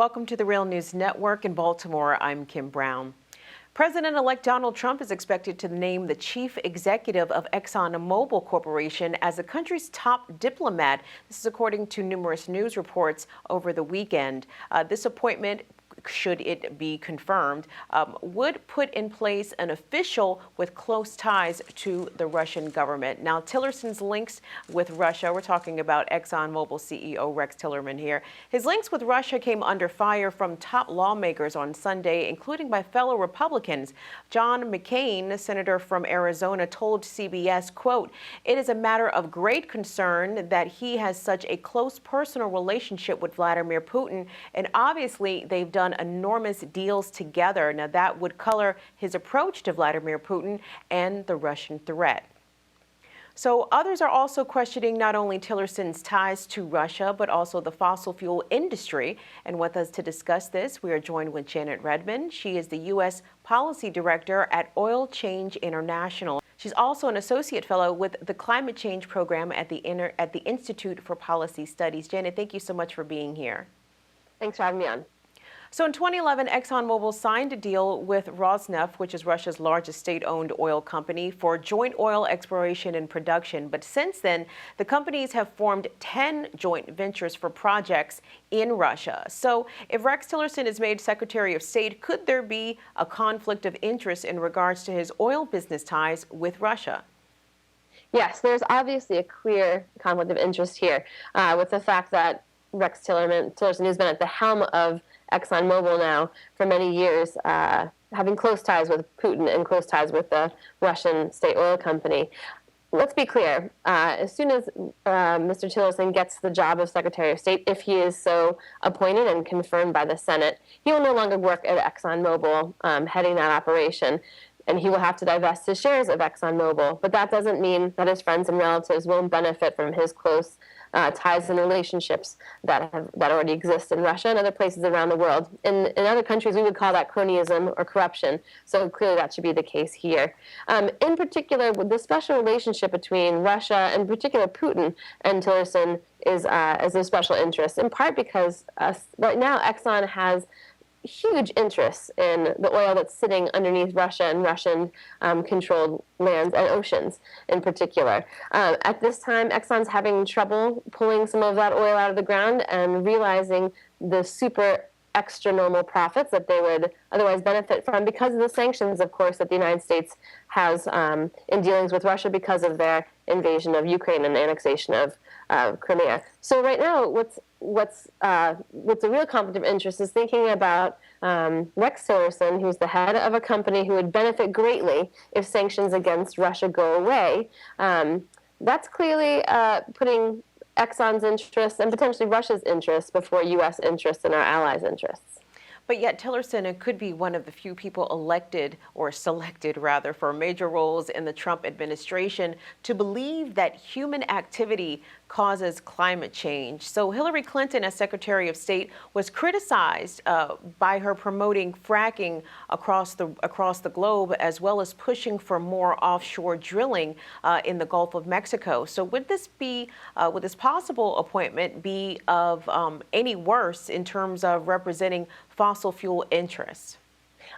Welcome to the Real News Network in Baltimore. I'm Kim Brown. President-elect Donald Trump is expected to name the chief executive of Exxon Mobil Corporation as the country's top diplomat. This is according to numerous news reports over the weekend. This appointment, should it be confirmed, would put in place an official with close ties to the Russian government. Now, Tillerson's links with Russia, we're talking about Exxon Mobil CEO Rex Tillerson here. His links with Russia came under fire from top lawmakers on Sunday, including by fellow Republicans. John McCain, senator from Arizona, told CBS, quote, "It is a matter of great concern that he has such a close personal relationship with Vladimir Putin, and obviously they've done enormous deals together." Now, that would color his approach to Vladimir Putin and the Russian threat. So others are also questioning not only Tillerson's ties to Russia, but also the fossil fuel industry. And with us to discuss this, we are joined with Janet Redman. She is the U.S. Policy Director at Oil Change International. She's also an associate fellow with the Climate Change Program at the Institute for Policy Studies. Janet, thank you so much for being here. Thanks for having me on. So in 2011, Exxon Mobil signed a deal with Rosneft, which is Russia's largest state-owned oil company, for joint oil exploration and production. But since then, the companies have formed 10 joint ventures for projects in Russia. So if Rex Tillerson is made Secretary of State, could there be a conflict of interest in regards to his oil business ties with Russia? Yes, there's obviously a clear conflict of interest here with the fact that Rex Tillerson has been at the helm of Exxon Mobil now for many years, having close ties with Putin and close ties with the Russian state oil company. Let's be clear, as soon as Mr. Tillerson gets the job of Secretary of State, if he is so appointed and confirmed by the Senate, he will no longer work at Exxon Mobil heading that operation, and he will have to divest his shares of Exxon Mobil. But that doesn't mean that his friends and relatives won't benefit from his close ties and relationships that already exist in Russia and other places around the world. In other countries, we would call that cronyism or corruption. So clearly that should be the case here. In particular, the special relationship between Russia, and in particular Putin, and Tillerson is a special interest, in part because right now Exxon has huge interest in the oil that's sitting underneath Russia and Russian-controlled lands and oceans in particular. At this time, Exxon's having trouble pulling some of that oil out of the ground and realizing the super extra normal profits that they would otherwise benefit from because of the sanctions, of course, that the United States has in dealings with Russia because of their invasion of Ukraine and the annexation of Crimea. So right now, what's a real conflict of interest is thinking about Rex Tillerson, who's the head of a company who would benefit greatly if sanctions against Russia go away. That's clearly putting Exxon's interests and potentially Russia's interests before U.S. interests and our allies' interests. But yet Tillerson could be one of the few people elected, or selected rather, for major roles in the Trump administration to believe that human activity causes climate change. So Hillary Clinton, as Secretary of State, was criticized by her promoting fracking across the globe, as well as pushing for more offshore drilling in the Gulf of Mexico. So would this possible appointment be of any worse in terms of representing fossil fuel interests?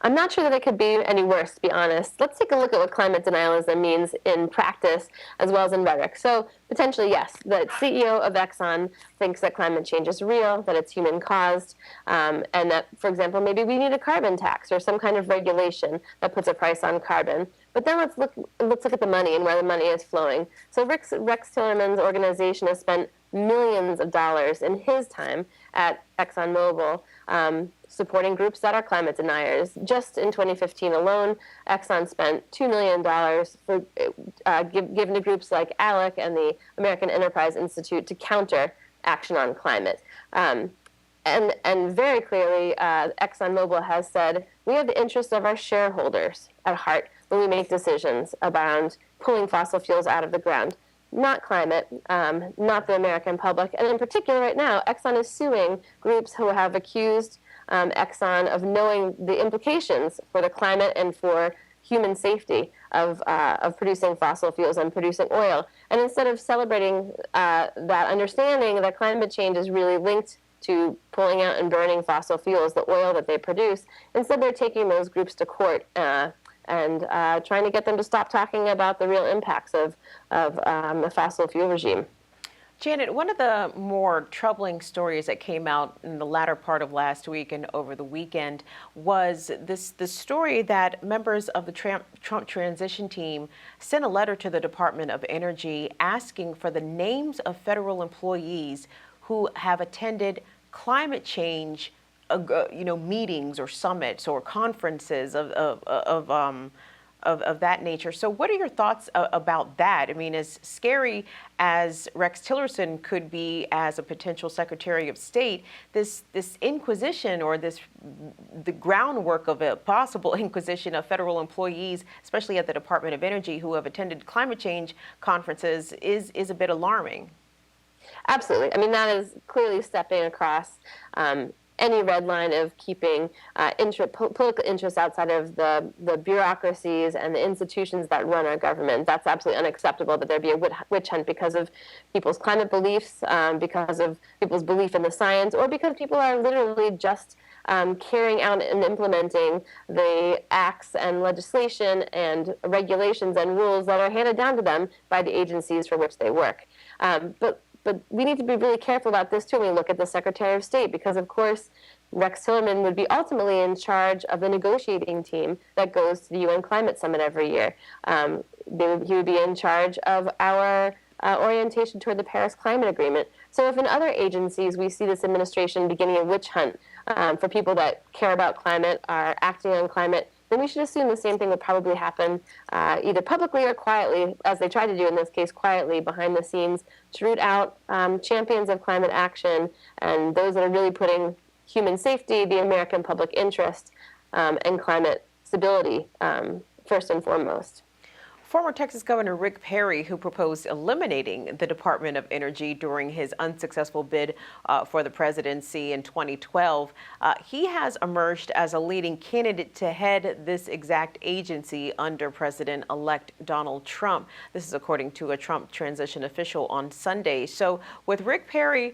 I'm not sure that it could be any worse, to be honest. Let's take a look at what climate denialism means in practice as well as in rhetoric. So potentially, yes, the CEO of Exxon thinks that climate change is real, that it's human-caused, and that, for example, maybe we need a carbon tax or some kind of regulation that puts a price on carbon. But then let's look at the money and where the money is flowing. So Rex Tillerson's organization has spent millions of dollars in his time at Exxon Mobil supporting groups that are climate deniers. Just in 2015 alone, Exxon spent $2 million for given to groups like ALEC and the American Enterprise Institute to counter action on climate. And very clearly, ExxonMobil has said, we have the interests of our shareholders at heart when we make decisions about pulling fossil fuels out of the ground, not climate, not the American public. And in particular right now, Exxon is suing groups who have accused Exxon of knowing the implications for the climate and for human safety of producing fossil fuels and producing oil. And instead of celebrating that understanding that climate change is really linked to pulling out and burning fossil fuels, the oil that they produce. Instead, they're taking those groups to court and trying to get them to stop talking about the real impacts of the fossil fuel regime. Janet, one of the more troubling stories that came out in the latter part of last week and over the weekend was the story that members of the Trump transition team sent a letter to the Department of Energy asking for the names of federal employees who have attended climate change meetings or summits or conferences of that nature. So what are your thoughts about that? I mean, as scary as Rex Tillerson could be as a potential Secretary of State, this inquisition or the groundwork of a possible inquisition of federal employees, especially at the Department of Energy, who have attended climate change conferences is a bit alarming. Absolutely. I mean, that is clearly stepping across any red line of keeping political interests outside of the bureaucracies and the institutions that run our government. That's absolutely unacceptable that there be a witch hunt because of people's climate beliefs, because of people's belief in the science, or because people are literally just carrying out and implementing the acts and legislation and regulations and rules that are handed down to them by the agencies for which they work. But we need to be really careful about this, too, when we look at the Secretary of State, because, of course, Rex Tillerson would be ultimately in charge of the negotiating team that goes to the UN Climate Summit every year. He would be in charge of our orientation toward the Paris Climate Agreement. So if in other agencies we see this administration beginning a witch hunt for people that care about climate, are acting on climate, then we should assume the same thing would probably happen either publicly or quietly, as they tried to do in this case, quietly behind the scenes, to root out champions of climate action and those that are really putting human safety, the American public interest, and climate stability first and foremost. Former Texas Governor Rick Perry, who proposed eliminating the Department of Energy during his unsuccessful bid for the presidency in 2012, he has emerged as a leading candidate to head this exact agency under President-elect Donald Trump. This is according to a Trump transition official on Sunday. So with Rick Perry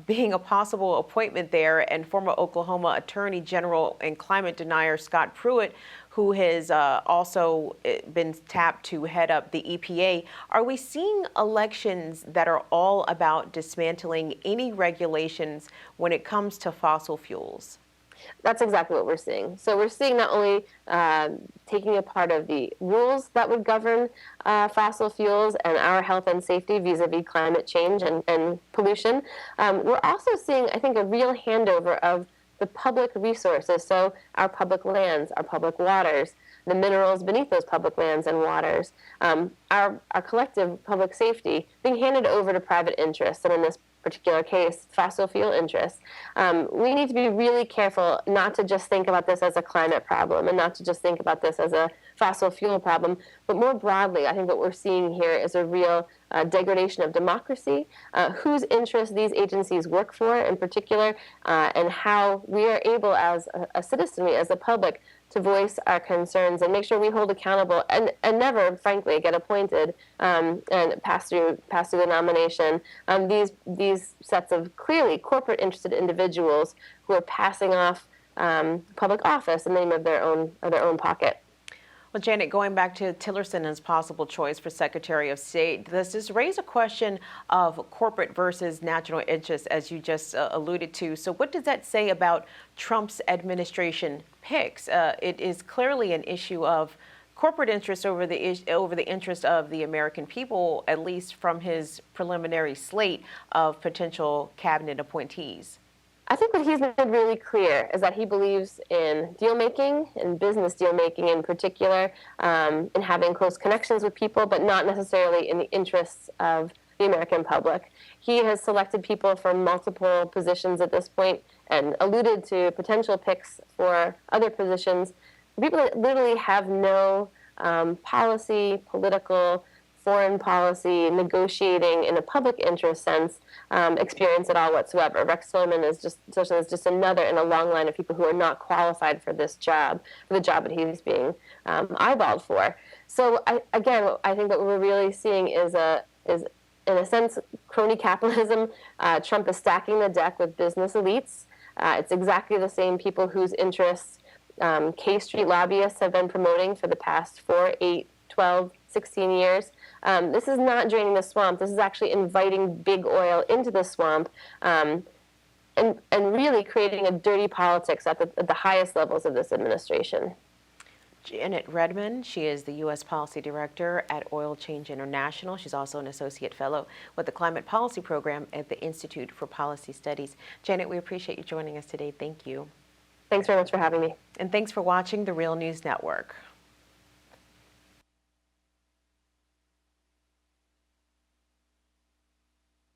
being a possible appointment there, and former Oklahoma Attorney General and climate denier Scott Pruitt, who has also been tapped to head up the EPA, are we seeing elections that are all about dismantling any regulations when it comes to fossil fuels? That's exactly what we're seeing. So we're seeing not only taking a part of the rules that would govern fossil fuels and our health and safety vis-a-vis climate change and pollution, we're also seeing, I think, a real handover of the public resources, so our public lands, our public waters, the minerals beneath those public lands and waters, our collective public safety being handed over to private interests, and in this particular case, fossil fuel interests. We need to be really careful not to just think about this as a climate problem and not to just think about this as a fossil fuel problem, but more broadly, I think what we're seeing here is a real degradation of democracy, whose interests these agencies work for in particular, and how we are able as a citizenry, as a public, to voice our concerns and make sure we hold accountable and never, frankly, get appointed and pass through the nomination. These sets of clearly corporate interested individuals who are passing off public office in the name of their own pocket. Well, Janet, going back to Tillerson as possible choice for Secretary of State, does this raise a question of corporate versus national interest, as you just alluded to? So what does that say about Trump's administration picks? It is clearly an issue of corporate interest over the interest of the American people, at least from his preliminary slate of potential cabinet appointees. I think what he's made really clear is that he believes in deal-making, in business deal-making in particular, in having close connections with people, but not necessarily in the interests of the American public. He has selected people for multiple positions at this point and alluded to potential picks for other positions. People that literally have no policy, political, foreign policy, negotiating in a public interest sense experience at all whatsoever. Rex Tillerson is just another in a long line of people who are not qualified for this job, for the job that he's being eyeballed for. So I think what we're really seeing is in a sense, crony capitalism. Trump is stacking the deck with business elites. It's exactly the same people whose interests K Street lobbyists have been promoting for the past 4, 8, 12, 16 years. This is not draining the swamp. This is actually inviting big oil into the swamp and really creating a dirty politics at the highest levels of this administration. Janet Redman, she is the U.S. Policy Director at Oil Change International. She's also an Associate Fellow with the Climate Policy Program at the Institute for Policy Studies. Janet, we appreciate you joining us today. Thank you. Thanks very much for having me. And thanks for watching the Real News Network.